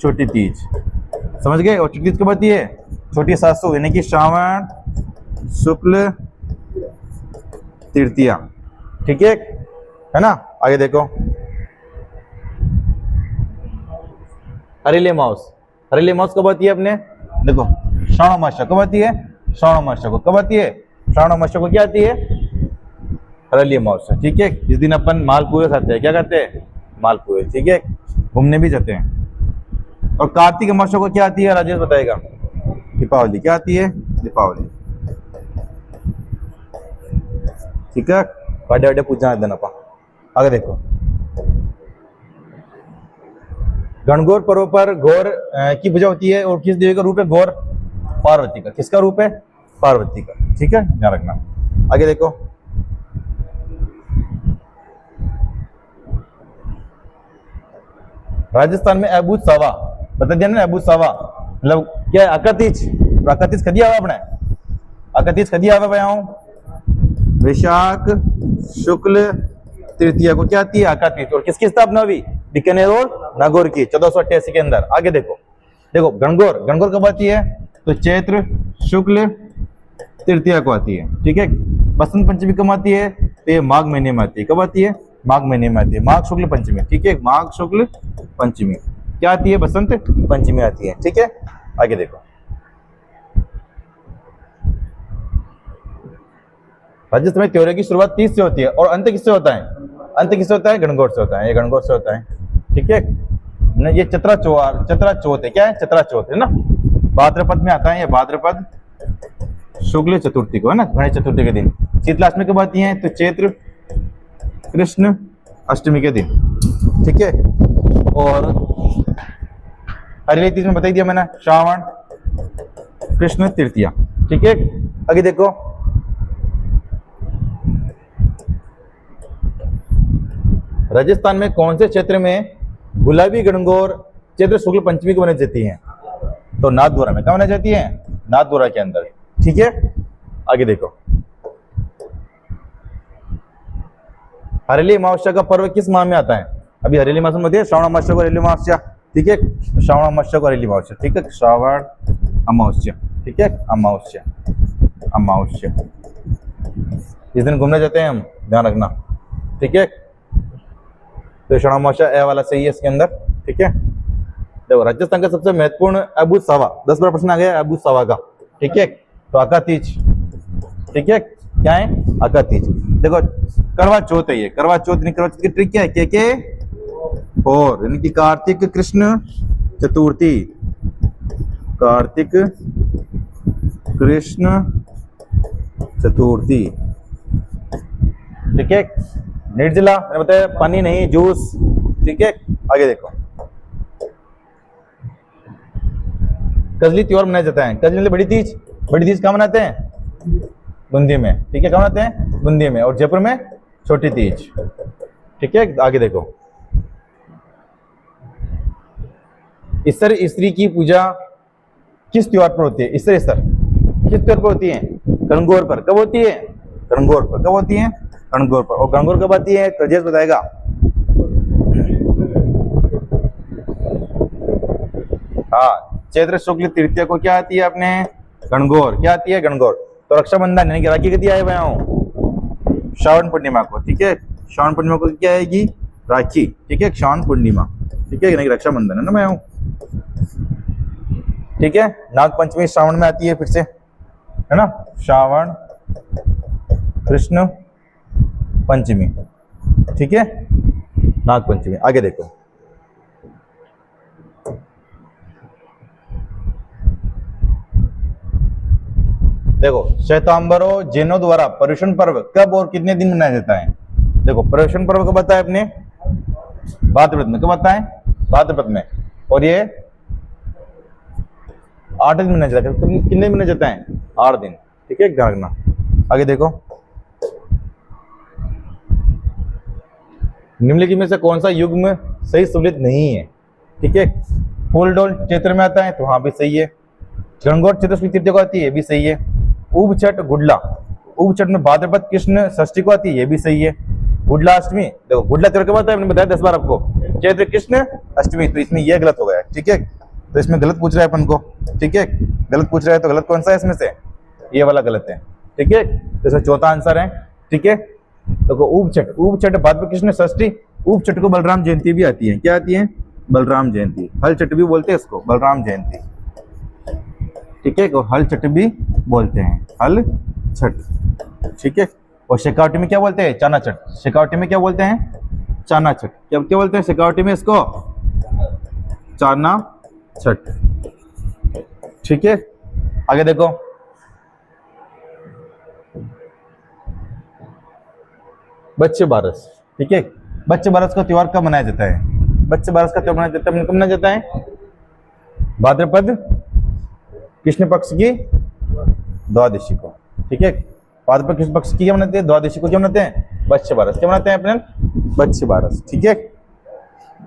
छोटी तीज, समझ गए। और छोटी तीज कब आती है? छोटी 700, यानी कि श्रावण शुक्ल तृतीया, ठीक है ना। आगे देखो, हरेली अमावस, हरेली अमावस कब आती है अपने? देखो, श्रावण अमावस्या कब आती है? श्रावण अमावस्या को कब आती है? श्रावण अमावस्या को क्या आती है? हरेली अमावस्या, ठीक है। इस दिन अपन मालपुए खाते हैं। क्या खाते हैं? मालपुए, ठीक है, घूमने भी जाते हैं। और कार्तिक अमावस्या को क्या आती है? राजेश बताएगा। दीपावली। क्या आती है? दीपावली, ठीक है। बड़े बड़े पूजा देना पा। आगे देखो, गणगौर पर्व पर गौर की पूजा होती है, और किस देवी का रूप है? गौर पार्वती का। किसका रूप है? पार्वती का, ठीक है, ध्यान रखना। आगे देखो, राजस्थान में अबूत सावा बता दिया ना, अबूत सावा मतलब क्या है? अकातीज। अकातीज कदी आवा अपने? अकातीज कदी आवा भाई? वैशाख शुक्ल तृतीया को क्या आती है? अकातीज। और किसकी स्थापना हुई? बीकानेर और नागौर की 1488 के अंदर। आगे देखो, देखो गणगौर, गणगौर कब आती है? तो चैत्र शुक्ल तृतीया को आती है, ठीक है। बसंत पंचमी कब आती है? तो ये माघ महीने में आती है। कब आती है? माघ महीने में आती है, माघ शुक्ल पंचमी, ठीक है, माघ शुक्ल पंचमी क्या आती है? बसंत पंचमी आती है, ठीक है। आगे देखो, राजस्थान में त्योहार की शुरुआत 30 से होती है, और अंत किससे होता है? अंत किससे होता है? गणगौर से होता है, ये गणगौर से होता है, ठीक है ना। ये चतरा चौथ है। क्या है? चतरा चौथ है ना, भाद्रपद में आता है ये, भाद्रपद शुक्ल चतुर्थी को, है ना, गणेश चतुर्थी के दिन। शीतलाष्टमी कब आती है? तो चैत्र कृष्ण अष्टमी के दिन, ठीक है। और हरेली तीज में बता दिया मैंने, श्रावण कृष्ण तृतीया, ठीक है। आगे देखो, राजस्थान में कौन से क्षेत्र में गुलाबी गणगौर चैत्र शुक्ल पंचमी को मनाई जाती है? तो नाथद्वारा में। क्या मनाई जाती है? नाथद्वारा के अंदर, ठीक है। आगे देखो, हरेली अमावस्या का पर्व किस माह में आता है? अभी हरेली मास में होती है, श्रावण अमावस्या को हरेली अमावस्या, ठीक है, श्रावण अमावस्या को हरेली अमावस्या, ठीक है, श्रावण अमावस्या, ठीक है, अमावस्या, अमावस्या इस दिन घूमने जाते हैं हम, ध्यान रखना, ठीक है। तो श्रावण अमावस्या ए वाला सही है इसके अंदर, ठीक है। देखो, राजस्थान का सबसे महत्वपूर्ण अबूत सावा, 10 बार प्रश्न आ गया अबूत सावा का, ठीक है। तो अकातीज, ठीक है, क्या है? अकातीज। देखो, करवा चौथ है ये, करवा चौथ नहीं, करवा चौथ की ट्रिक क्या है? के और यानी कि कार्तिक कृष्ण चतुर्थी, कार्तिक कृष्ण चतुर्थी, ठीक है, निर्जला मैंने बताया पानी नहीं, जूस। ठीक है, आगे देखो। कजली त्योहार मनाया जाता है। कजली मतलब बड़ी तीज। बड़ी तीज कहाँ मनाते हैं? बूंदी में। ठीक है, कहाँ मनाते हैं? बूंदी में। और जयपुर में छोटी तीज। ठीक है, आगे देखो। ईसर स्त्री की पूजा किस त्योहार पर होती है? ईसर किस त्योहार पर होती है? गणगौर पर। कब होती है? गणगौर पर। कब होती है? गणगौर पर। और गणगौर कब आती है? प्रजेश बताएगा। हाँ, चैत्र शुक्ल तृतीया को क्या आती है अपने? गणगौर। क्या आती है? गणगौर। तो रक्षाबंधन यानी कि राखी कभी आए हुए हूँ? श्रावण पूर्णिमा को। ठीक है, श्रावण पूर्णिमा को क्या आएगी? राखी। ठीक है, श्रावण पूर्णिमा। ठीक है, यानी कि रक्षाबंधन है ना मैं हूँ। ठीक है, नाग पंचमी श्रावण में आती है फिर से, है ना? श्रावण कृष्ण पंचमी। ठीक है, नाग पंचमी। आगे देखो। देखो, श्वेतांबरो जैनों द्वारा पर्युषण पर्व कब और कितने दिन मनाया जाता है? देखो, पर्युषण पर्व कब आता है अपने? भाद्रपद में। कब आता है? भाद्रपद में। और ये 8 दिन मनाया जाता है। कितने दिन मनाया जाता है? 8 दिन। ठीक है, ध्यान रखना। आगे देखो। निम्नलिखित में से कौन सा युग्म सही सम्मिलित नहीं है? ठीक है, फूल डोल चैत्र में आता है तो हाँ भी सही है। गणगौर चैत्र शुक्ल तृतीया को आती है, ये भी सही है। उब छठ गुडला, उब छठ में भाद्रपद कृष्ण षष्ठी को आती है, ये भी सही है। गुडला अष्टमी, देखो गुडला त्योहार कब आता है? मैंने बताया 10 बार आपको। चैत्र कृष्ण अष्टमी, तो इसमें ये गलत हो गया है। ठीक है, तो इसमें गलत पूछ रहा है अपन को। ठीक है, गलत पूछ रहा है तो गलत कौन सा है इसमें से? ये वाला गलत है। ठीक है, तो इसमें चौथा आंसर है। ठीक है, देखो उब छठ भाद्रपद कृष्ण षष्ठी। उब छठ को बलराम जयंती भी आती है। क्या आती है? बलराम जयंती। हल छठ भी बोलते हैं इसको, बलराम जयंती। ठीक है, हल छठ भी बोलते हैं, हल छठ। ठीक है, और शेखावटी में क्या बोलते हैं? चाना छठ। शेखावटी में क्या बोलते हैं? चाना छठ। क्या क्या बोलते हैं शेखावटी में इसको? चाना छठ। ठीक है, आगे देखो। बच्चे बारस। ठीक है, बच्चे बारस का त्योहार कब मनाया जाता है? बच्चे बारस का त्योहार मनाया जाता है, कब मनाया जाता है? भाद्रपद कृष्ण पक्ष की द्वादशी को। ठीक है, भाद्रपद कृष्ण पक्ष की क्या मनाते हैं? द्वादशी को क्या मनाते हैं? बच्चे बारस। क्या मनाते हैं अपने? बच्चे बारस। ठीक है,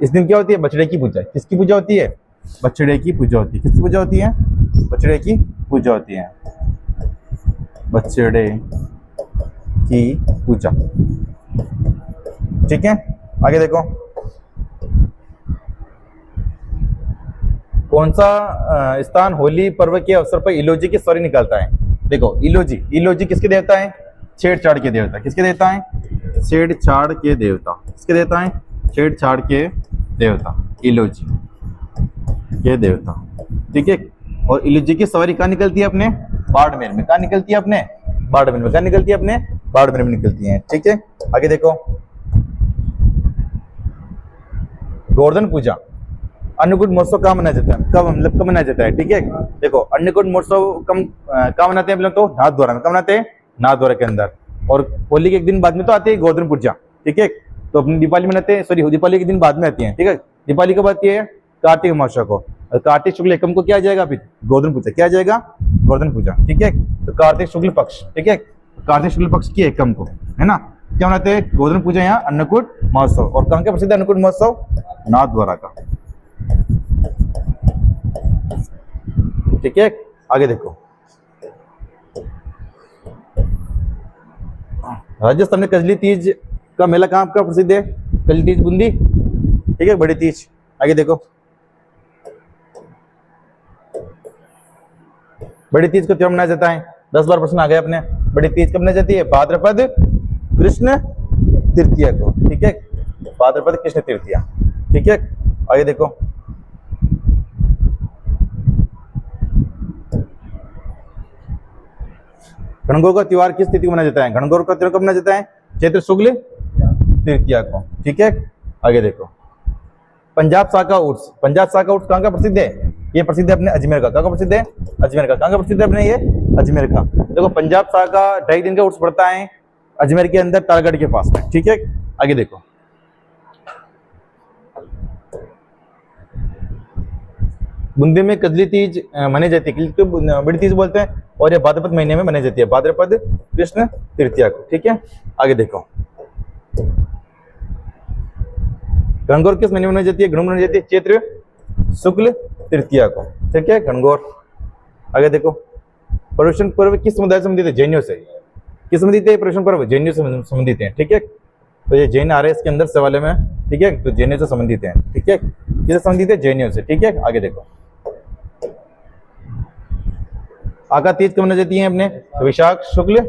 इस दिन क्या होती है? बछड़े की पूजा। किसकी पूजा होती है? बछड़े की पूजा होती है। किसकी पूजा होती है? बछड़े की पूजा होती है। बछड़े की पूजा। ठीक है, आगे देखो। कौन सा स्थान होली पर्व के अवसर पर इलोजी की सवारी निकालता है? देखो, इलोजी किसके देवता है? छेड़छाड़ के देवता। किसके देवता है? छेड़छाड़ के देवता। किसके देवता है? छेड़छाड़ के देवता, इलोजी के देवता। ठीक है, और इलोजी की सवारी कहाँ निकलती है? अपने बाड़मेर में। कहाँ निकलती है? अपने बाड़मेर में। कहाँ निकलती है? अपने बाड़मेर में निकलती है। ठीक है, आगे देखो। गोवर्धन पूजा, अन्नकूट महोत्सव कहाँ मनाया जाता है? कब मनाया जाता है? ठीक है, देखो अन्नकूट महोत्सव कहाँ मनाते हैं? तो नाथद्वारा में। कब मनाते हैं? नाथद्वारा के अंदर। और होली के एक दिन बाद में तो आती है गोवर्धन पूजा। ठीक है, तो अपनी दीपावली मनाते हैं, सॉरी दीपावली के दिन बाद में आती है। ठीक है, दीपावली कब आती है? कार्तिक महोत्सव को। और कार्तिक शुक्ल एकम को क्या आ जाएगा? फिर गोवर्धन पूजा। क्या आ जाएगा? गोवर्धन पूजा। ठीक है, तो कार्तिक शुक्ल पक्ष। ठीक है, कार्तिक शुक्ल पक्ष की एकम को, है ना, क्या मनाते हैं? गोवर्धन पूजा, यहाँ अन्नकूट महोत्सव। और कहाँ का प्रसिद्ध अन्नकूट महोत्सव? नाथद्वारा का। ठीक है, आगे देखो। राजस्थान में कजली तीज का मेला कहाँ का प्रसिद्ध है? कजली तीज बूंदी। ठीक है, बड़ी तीज। आगे देखो। बड़ी तीज को क्यों मनाया जाता है? 10 बार प्रश्न आ गए अपने। बड़ी तीज कब मनाई जाती है? भाद्रपद कृष्ण तृतीया को। ठीक है, भाद्रपद कृष्ण तृतीया। ठीक है, आगे देखो। गणगौर का त्योहार किस तिथि को मनाया जाता है? गणगौर का त्योहार कब मनाया जाता है? चैत्र शुक्ल तृतीया को। ठीक है, आगे देखो। पंजाब शाखा उर्स। पंजाब शाखा उर्स कहाँ का प्रसिद्ध है? ये प्रसिद्ध है अपने अजमेर का। कहाँ का प्रसिद्ध है? अजमेर का। कहाँ का प्रसिद्ध है अपने? ये अजमेर का। देखो, पंजाब शाखा 2.5 दिन का उर्स पड़ता है अजमेर के अंदर, तालगढ़ के पास में। ठीक है, आगे देखो, बुंदी में कजली तीज मनाई जाती है, तो बड़ी तीज बोलते हैं, और ये भाद्रपद महीने में मनाई जाती है, भाद्रपद कृष्ण तृतीया को। ठीक है, आगे देखो, गणगौर किस महीने में मनाई जाती है? गणगौर मनाई जाती है चैत्र शुक्ल तृतीया को। ठीक है, गणगौर। आगे देखो, पर्युषण पर्व किस समुदाय से संबंधित है? जैनियों से। किस संबंधित है पर्युषण पर्व? जैनियों से संबंधित है। ठीक है, तो ये जैन आ रहे हैं इसके अंदर सवाल में। ठीक है, तो जैनियों से संबंधित है। ठीक है, किससे संबंधित है? जैनियों से। ठीक है, आगे देखो, आका तीज कब मनाई जाती है अपने? वैशाख शुक्ल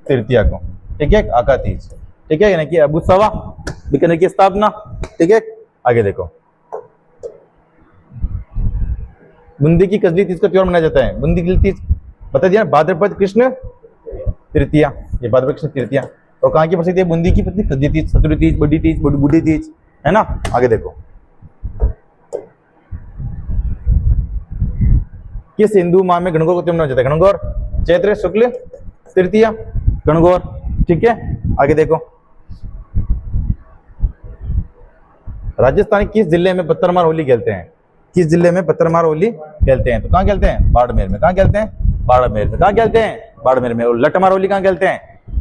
तृतीया को। ठीक है, आका तीज। ठीक है, यानी कि अबुसवा बीकानेर की स्थापना। ठीक है, आगे देखो, बुंदी की कजली तीज का त्योहार मनाया जाता है। बुंदी की तीज बता दिया, भाद्रपद कृष्ण तृतीया, ये भाद्रपद कृष्ण तृतीया। और कहाँ की प्रसिद्ध है बुंदी की? प्रसिद्ध कजली तीज, सतुरी तीज, बड़ी तीज, बूढ़ी तीज, है ना। आगे देखो, किस हिंदू माह में गणगौर को त्योहार मनाया जाता है? गणगौर चैत्र शुक्ल तृतीया, गणगौर। ठीक है, आगे देखो, राजस्थान किस जिले में पत्थरमार होली खेलते हैं? किस जिले में पत्थरमार होली खेलते हैं? तो कहाँ खेलते हैं? बाड़मेर में। कहाँ खेलते हैं? बाड़मेर में। कहाँ खेलते हैं? बाड़मेर में। और लठमार होली कहाँ खेलते हैं?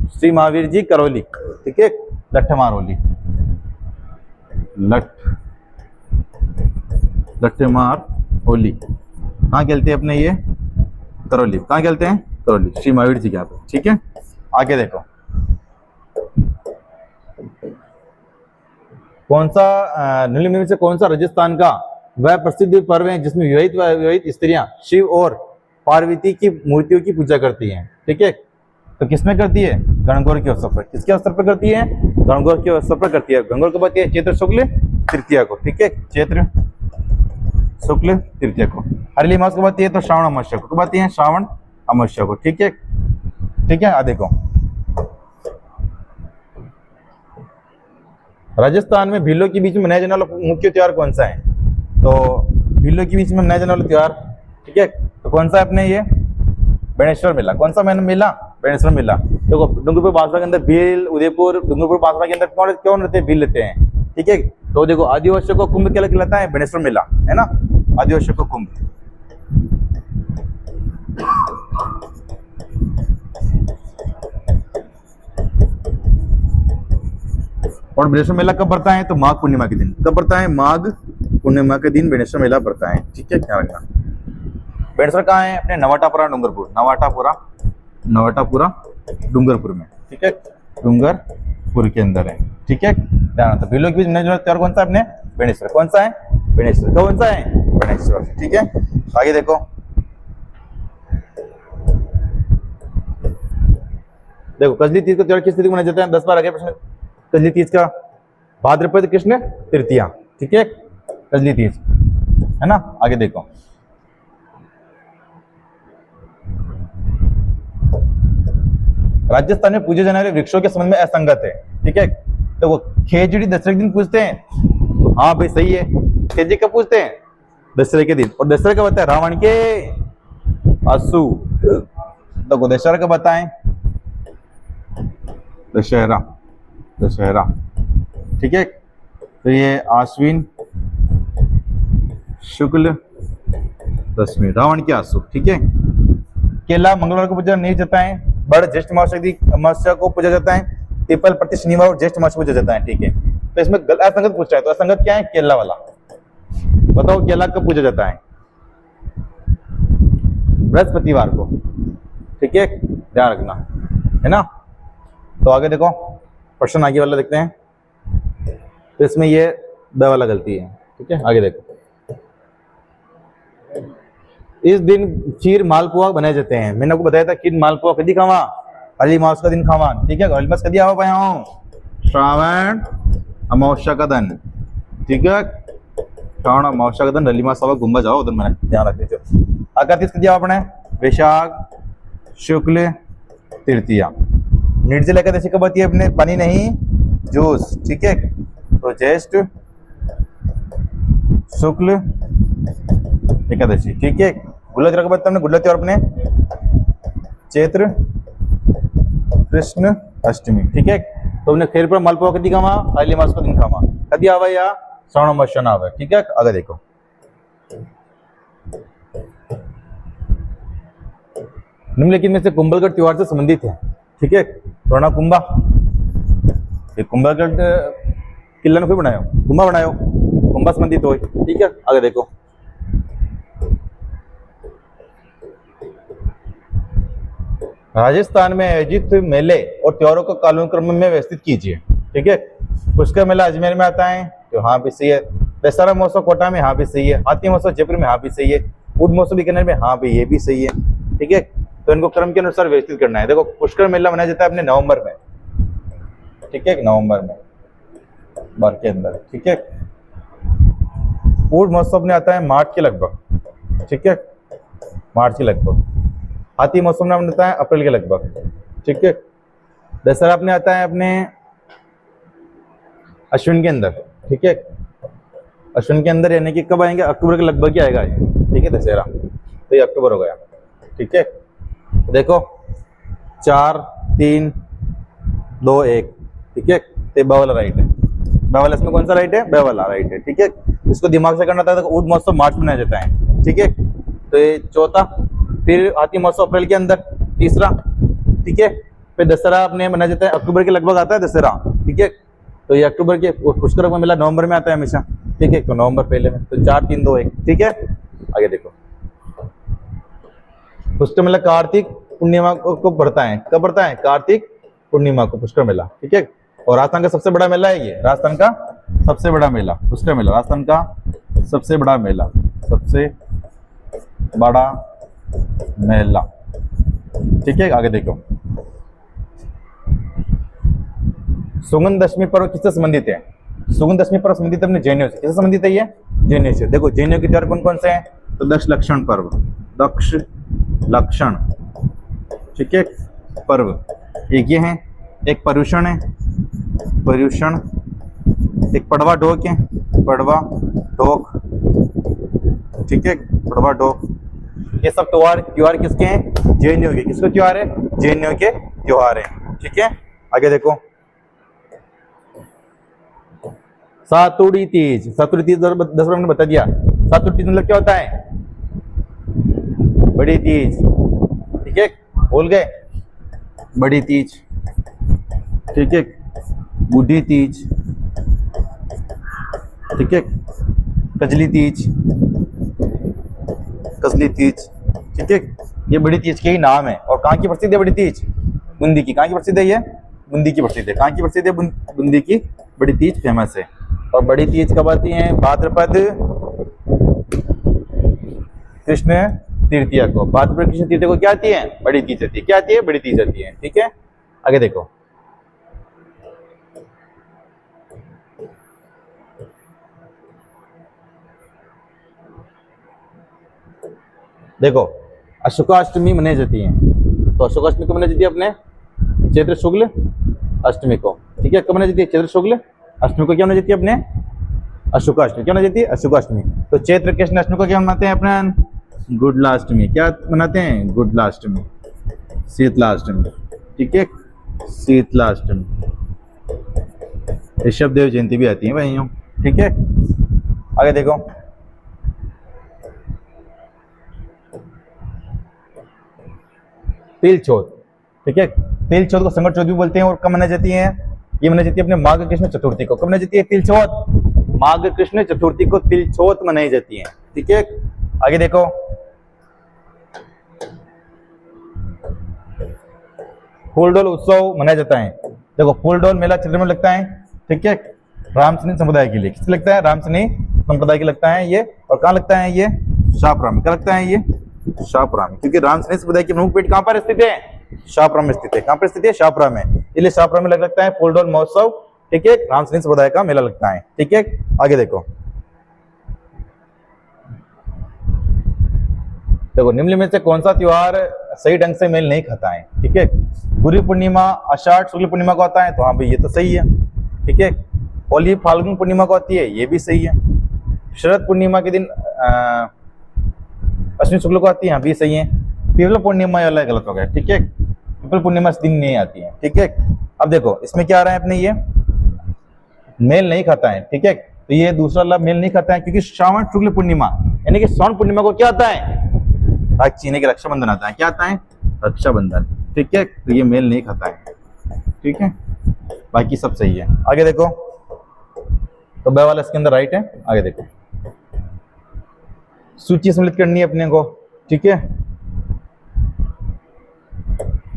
श्री महावीर जी करौली। ठीक है, लठमार होली, लठमार होली कहाँ खेलते हैं अपने? ये करौली। कहाँ खेलते हैं? करौली, श्री महावीर जी के यहाँ पे। ठीक है, आगे देखो, कौन सा निम्नलिखित में से कौन सा राजस्थान का वह प्रसिद्ध पर्व है जिसमें विवाहित स्त्रियां शिव और पार्वती की मूर्तियों की पूजा करती हैं? ठीक है, तो किसमें करती है? गणगौर के अवसर पर। किसके अवसर पर करती है? गणगौर के अवसर पर करती है। गणगौर कब आती है? चैत्र शुक्ल तृतीया को। ठीक है, चैत्र शुक्ल तृतीया को। हरिली मास कब आती है? तो श्रावण अमावस्या को। कब आती है? श्रावण अमावस्या को। ठीक है, ठीक है, देखो, राजस्थान में भीलों के बीच में मनाया जाने वाला मुख्य त्योहार कौन सा है? तो भीलों के बीच में मनाया जाने वाला त्योहार, ठीक है, तो कौन सा है अपने? ये बेणेश्वर मेला। कौन सा मेला? बेणेश्वर मेला। देखो, डूंगरपुर बांसवाड़ा के अंदर भील, उदयपुर, डूंगरपुर बांसवाड़ा के अंदर क्यों रहते हैं? भील लेते हैं। ठीक है, तो देखो, आदिवासियों को कुंभ क्या कहलाता है? बेणेश्वर मेला, है ना, आदिवासियों को कुंभ। और बेणेश्वर मेला कब पड़ता है? तो माघ पूर्णिमा के दिन। कब पड़ता है? माघ पूर्णिमा के दिन बेणेश्वर मेला पड़ता है। ठीक है, ध्यान रखना। बेणेश्वर कहाँ है? अपने नवाटापुरा डूंगरपुर, नवाटापुरा डूंगरपुर में। ठीक है, डूंगरपुर के अंदर है। ठीक है, ध्यान रखना। भीलों के बीच त्योहार कौन सा है अपने? बेणेश्वर। कौन सा है? बेणेश्वर। कौन सा है? बेणेश्वर। ठीक है, आगे देखो, कजली तीज का त्योहार किस तिथि को मनाया जाता है? 10 बार आगे प्रश्न। कजली तीज का भाद्रपद कृष्ण तृतीया। ठीक है, कजली तीज, है ना। आगे देखो, राजस्थान में पूजे जाने वाले वृक्षों के संबंध में असंगत है। ठीक है, तो वो खेजड़ी दशहरे के दिन पूजते हैं। तो हाँ भाई, सही है, खेजड़ी कब पूजते हैं? दशहरे के दिन। और दशहरा कब होता है? रावण के आंसू। तो दशहरा कब बताएं? दशहरा। ठीक है, तो ये आश्विन शुक्ल दशमी, रावण के आंसू। ठीक है, केला मंगलवार को पूजा नहीं जाता है। बड़ ज्येष्ठ अमावस्या को पूजा जाता है। पीपल प्रति शनिवार और ज्येष्ठ अमावस्या पूजा जाता है। ठीक है, तो इसमें असंगत पूछ रहा है, तो असंगत क्या है? केला वाला। बताओ, केला कब पूजा जाता है? बृहस्पतिवार को। ठीक है, ध्यान रखना, है ना। तो आगे देखो, प्रश्न आगे वाला देखते हैं। तो इसमें ये द वाला गलती है। ठीक है, आगे देखो, इस दिन खीर मालपुआ बनाए जाते हैं। मैंने आपको बताया था खीर मालपुआ कदी खावा? हरी मास का दिन खावा। ठीक है, हरी मास कदी आवा पाया हूँ? श्रावण अमावस्या का दिन। ठीक है, श्रावण अमावस्या का दिन हरी मास आवा, घूमवा जाओ उधर, मैंने ध्यान रख दीजिए। आका तीज कदी आवा अपने? वैशाख शुक्ल तृतीया। निर्जला एकादशी कब आती है अपने? पानी नहीं जूस। ठीक है, तो ज्येष्ठ शुक्ल एकादशी। ठीक है, गुल्ला त्योहार कब आता है अपने? गुल्ला त्योहार अपने चैत्र कृष्ण अष्टमी। ठीक है, तो हमने खेर पर मलपो कदी खामा आइले मास को दिन खामा कदी आवे या श्रवण मशन आवे। ठीक है, आगे देखो निम्नलिखित में से कुंभलगढ़ त्योहार से संबंधित है। ठीक है, रोना कुंभा ये कुंभलगढ़ किला ने फिर बनायो कुंभा बनायो कुंभा संबंधित हो। ठीक है, आगे देखो राजस्थान में आयोजित मेले और त्योहारों को कालानुक्रम में व्यवस्थित कीजिए। ठीक है, पुष्कर मेला अजमेर में आता है तो हाँ भी सही है। दशहरा महोत्सव कोटा में हाँ भी सही है। हाथी महोत्सव जयपुर में हाँ भी सही है। ऊंट महोत्सव बीकानेर में हाँ भी ये भी सही है। ठीक है, तो इनको क्रम के अनुसार व्यवस्थित करना है। देखो पुष्कर मेला मनाया जाता है अपने नवंबर में। ठीक है, नवंबर में बार के अंदर। ठीक है, ऊंट महोत्सव में आता है मार्च के लगभग। ठीक है, मार्च के लगभग। हाथी महोत्सव में आता है अप्रैल के लगभग। ठीक है, दशहरा अपने आता है अपने अश्विन के अंदर। ठीक है, अश्विन के अंदर यानी कि कब आएंगे, अक्टूबर के लगभग ही आएगा ये। ठीक है, दशहरा तो ये अक्टूबर हो गया। ठीक है, देखो 4 3 2 1। ठीक है, तो बा वाला राइट है। बा वाला इसमें कौन सा राइट है, बा वाला राइट है। ठीक है, इसको दिमाग से करना था। तो ऊंट महोत्सव मार्च में मनाया जाता है। ठीक है, तो ये चौथा। फिर हाथी महोत्सव अप्रैल के अंदर, तीसरा। ठीक है, फिर दशहरा अपने मनाया जाता है अक्टूबर के लगभग आता है दशहरा। ठीक है, तो ये अक्टूबर के पुष्कर मेला नवंबर में आता है हमेशा। ठीक है, तो नवंबर पहले में, तो 4 3 2 1। ठीक है, आगे देखो पुष्कर मेला कार्तिक पूर्णिमा को पड़ता है। कब पड़ता है, कार्तिक पूर्णिमा को पुष्कर मेला। ठीक है, और राजस्थान का सबसे बड़ा मेला है ये। राजस्थान का सबसे बड़ा मेला पुष्कर मेला, राजस्थान का सबसे बड़ा मेला, सबसे बड़ा मेला। ठीक है, आगे देखो सुगंध दशमी पर्व किससे संबंधित है। सुगंध दशमी पर्व संबंधित अपने जैनियों से। किससे संबंधित है ये, जैनियों से। देखो जैनियों के त्योहार कौन कौन से हैं, तो दक्ष लक्षण पर्व, दक्ष लक्षण। ठीक है, पर्व एक ये है, एक पर्युषण है, पर्युषण, एक पड़वा ढोक है, पड़वा ढोक। ठीक है, पड़वा ढोक। ये सब त्योहार किसके हैं, जैनियों के। किसके त्योहार है, जैनियों के त्योहार है। ठीक है, आगे देखो सातुड़ी तीज। सातुड़ी तीज 10 मैंने बता दिया। सातुड़ी तीज मतलब क्या होता है, बड़ी तीज। ठीक है, भूल गए, बड़ी तीज। ठीक है, बूढ़ी तीज। ठीक है, कजली तीज, कजली तीज। ठीक है, ये बड़ी तीज के ही नाम है। और कहाँ की प्रसिद्ध है बड़ी तीज, बूंदी की। कहाँ की प्रसिद्ध है ये, बूंदी की प्रसिद्ध है। कहाँ की प्रसिद्ध है, बूंदी की बड़ी तीज फेमस है। और बड़ी तीज कब आती है, भाद्रपद कृष्ण तृतीया को। भाद्रपद कृष्ण तृतीया को क्या आती है, बड़ी तीज आती है। क्या आती है, बड़ी तीज आती है। ठीक है, आगे देखो देखो अशोकाष्टमी मनाई जाती है। तो अशोकाष्टमी कब मनाई जाती है, अपने चैत्र शुक्ल अष्टमी को। ठीक है, कब मनाई जाती है, चैत्र शुक्ल अष्टमी को। क्या मनाई जाती है अपने, अशोकाष्टमी। क्या मनाई जाती है, अशोकाष्टमी। तो चैत्र कृष्ण अष्टमी को क्या मनाते हैं अपने, गुडलाष्टमी। क्या मनाते हैं, गुडलाष्टमी, शीतलाष्टमी। ठीक है, शीतलाष्टमी। ऋषभ देव जयंती भी आती है भाइयों। ठीक है, आगे देखो तिल चौथ। ठीक है, तिल चौथ को संकट चौथ भी बोलते हैं। और कब मनाई जाती है, ये मनाई जाती है अपने माघ कृष्ण चतुर्थी को। कब मनाई जाती है, तिल चौथ, माघ कृष्ण चतुर्थी को तिल चौथ मनाई जाती है। ठीक है, आगे देखो फूलडोल उत्सव मनाया जाता है। देखो फूलडोल मेला चैत्र में लगता है। ठीक है, रामसनी समुदाय के लिए। किससे लगता है, रामसनी संप्रदाय के लगता है ये। और कहाँ लगता है ये, शाहपुरा में। क्या लगता है ये, शाहपुरा में। क्योंकि रामसनी समुदाय की प्रमुख पीठ कहाँ पर स्थित है, शाहपुरा में स्थित है। कहाँ पर स्थित है, शाहपुरा में। इसलिए शाहपुरा में लगता है फूलडोल महोत्सव। ठीक है, रामसनी समुदाय का मेला लगता है। ठीक है, आगे देखो निम्न में से कौन सा त्योहार सही ढंग से मेल नहीं खाता है। ठीक है, गुरु पूर्णिमा आषाढ़ शुक्ल पूर्णिमा को आता है, तो हाँ भाई ये तो सही है। ठीक है, होली फाल्गुन पूर्णिमा को आती है, ये भी सही है। शरद पूर्णिमा के दिन अश्विन शुक्ल को आती है, हाँ भी सही है। पीपल पूर्णिमा वाला गलत हो गया। ठीक है, पीपल पूर्णिमा इस दिन नहीं आती है। ठीक है, अब देखो इसमें क्या आ रहा है अपने, ये मेल नहीं खाता है, ठीक है। तो ये दूसरा वाला मेल नहीं खाता है क्योंकि श्रावण शुक्ल पूर्णिमा यानी कि श्रावण पूर्णिमा को क्या आता है, राख चीने के रक्षाबंधन आता है। क्या आता है, रक्षाबंधन, ठीक है। तो ये मेल नहीं खाता है, ठीक है। बाकी सब सही है। आगे देखो, तो ब वाला इसके अंदर राइट है। आगे देखो, सूची सम्मिलित करनी है अपने को, ठीक है।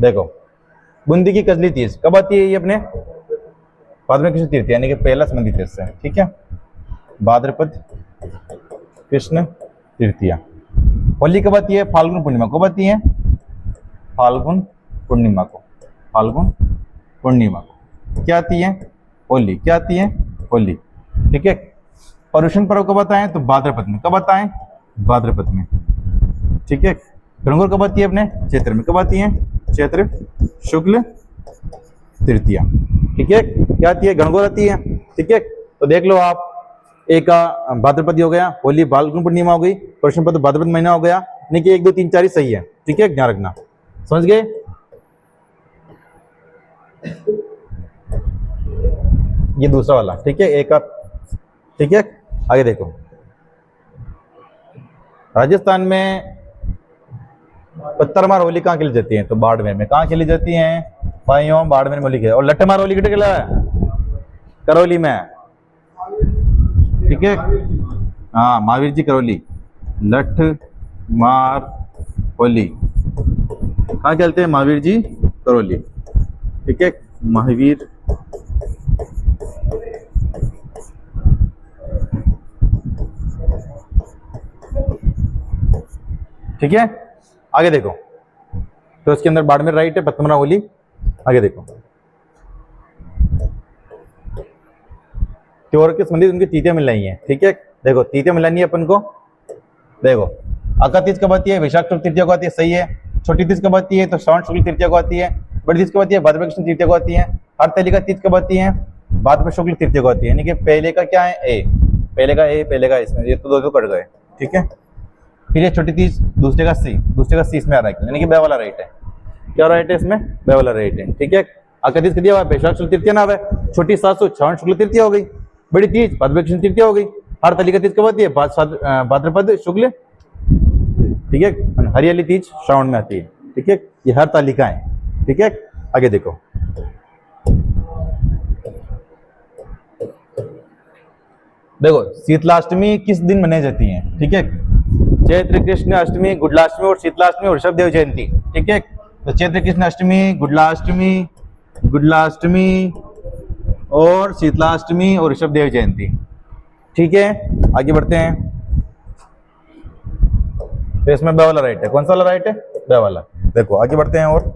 देखो बूंदी की कजली तीज कब आती है, ये अपने भाद्रपद कृष्ण तृतीया यानी कि पहला संबंधित तीज है, ठीक है। भाद्रपद कृष्ण तृतीया। होली कब आती है, फाल्गुन पूर्णिमा कब आती है, फाल्गुन पूर्णिमा को, फाल्गुन पूर्णिमा को क्या आती है, होली। क्या आती है, होली, ठीक है। पर्युषण पर्व कब आता है, तो भाद्रपद में। कब आता है, भाद्रपद में, ठीक है। गणगौर कब आती है अपने, चैत्र में। कब आती है, चैत्र शुक्ल तृतीया, ठीक है। क्या आती है, गणगौर आती है, ठीक है। तो देख लो आप, एक भाद्रपद हो गया, होली फाल्गुन पूर्णिमा हो गई, पर्युषण पर्व भाद्रपद महीना हो गया, यानी कि 1 2 3 4 ही सही है, ठीक है। ध्यान रखना, समझ गए। ये दूसरा वाला, ठीक है, एक आप, ठीक है। आगे देखो, राजस्थान में पत्थरमार होली कहाँ खेली जाती है, तो बाड़मेर में। कहाँ खेली जाती है, भाइयों बाड़मेर में होली खेली। और लठमार होली किधर खेला है, करौली में, ठीक है। हाँ, महावीर जी करौली, लठ मार होली कहाँ खेलते हैं, महावीर जी करौली, ठीक है। महावीर ठीक है। आगे देखो, तो इसके अंदर बाड़मेर राइट है, पत्थरमार होली। आगे देखो, त्योहार के संबंधित उनकी तिथियां मिल रही हैं, ठीक है। देखो तिथियां मिलानी है अपन को। देखो अका तीज कब आती है, वैशाख शुक्ल तृतीया को आती है, सही है। छोटी तीज कब आती है, तो श्रावण शुक्ल तृतीया को आती है। बड़ी तीज कब आती है, भाद्रपद कृष्ण तृतीया को आती है। हरतालिका तीज कब आती है, भाद्रपद शुक्ल तृतीया को आती है। यानी कि पहले का क्या है, ए, पहले का ए, पहले का इसमें, ये तो दो कट गए, ठीक है। फिर ये छोटी तीज, दूसरे का सी, दूसरे का सी इसमें आ रहा है, यानी कि बे वाला राइट है। क्या राइट है इसमें, बे वाला राइट है, ठीक है। अका तीज दिया हुआ वैशाख शुक्ल तृतीया ना है, छोटी 700 श्रावण शुक्ल तृतीया हो गई। बड़ी तीज भाद्रपद कृष्ण तृतीया हो गई। हरतालिका तीज कब आती है, भाद्रपद शुक्ल, ठीक है। हरियाली तीज श्रावण में आती है, ठीक है। ये हरतालिका है, ठीक है। आगे देखो, देखो शीतलाष्टमी किस दिन मनाई जाती है, ठीक है। चैत्र कृष्ण अष्टमी, गुडलाष्टमी और शीतलाष्टमी और ऋषभ देव जयंती, ठीक है। तो चैत्र कृष्ण अष्टमी, गुडलाष्टमी, गुडलाष्टमी और शीतलाष्टमी और ऋषभ देव जयंती, ठीक है। आगे बढ़ते हैं, तो इसमें बे वाला राइट है। कौन सा वाला राइट है, बे वाला। देखो आगे बढ़ते हैं, और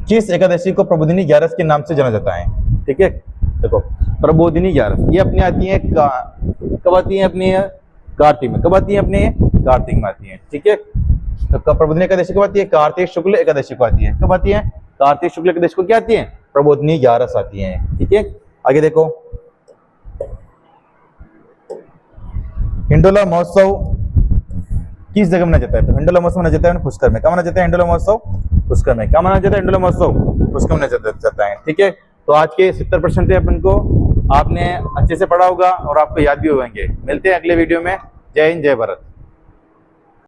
किस एकादशी को प्रबोधिनी 11 के नाम से जाना जाता है, ठीक है। देखो प्रबोधिनी 11 ये अपनी आती है कब आती है, अपनी कार्तिक में। कब आती है, अपने कार्तिक में आती है, ठीक है। तो प्रबोधिनी एकादशी कब आती है, कार्तिक शुक्ल एकादशी को आती है। कब आती है, कार्तिक शुक्ल एकादशी को क्या आती है, प्रबोधिनी 11 आती है, ठीक है। आगे देखो, हिंडोला महोत्सव किस जगह मनाया जाता है, तो हिंडोला महोत्सव मनाया जाता है पुष्कर में। कहाँ मनाया जाता है हिंडोला महोत्सव, पुष्कर में। क्या मनाया जाता है हिंडोला महोत्सव, पुष्कर मनाया जाता है, ठीक है। तो आज के 70% थे अपन को, आपने अच्छे से पढ़ा होगा और आपको याद भी होंगे। मिलते हैं अगले वीडियो में। जय हिंद, जय भारत।